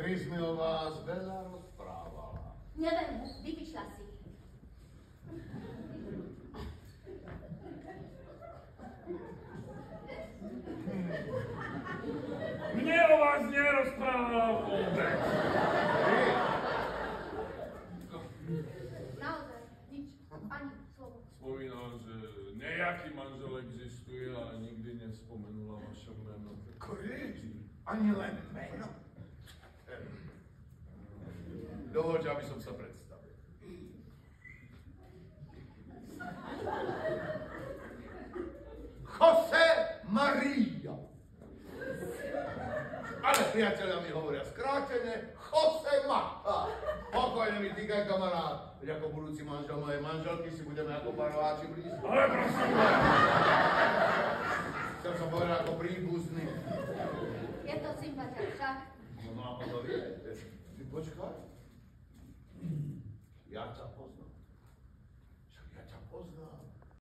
Chris mi o vás veľa rozprávala. Neviem, vypičla si. Mne o vás nerozprávala vôbec. Naozaj, nič, ani slovo. Spomínala, že nejaký manžel existuje, ale nikdy nespomenula vaše meno. Chris, ani len meno. Dovoľte, aby som sa predstavil. Jose Maria. Ale priateľia mi hovoria skrátene Jose Mata. Pokojne mi týkaj, kamarát. Veď ako budúci manžel mojej manželky si budeme ako parováči blízko. Ale prosím vás. Chcem som povedať ako príbuzný. Je to sympatia, však? No a to vie. Ty počkaj. Ja ťa poznám.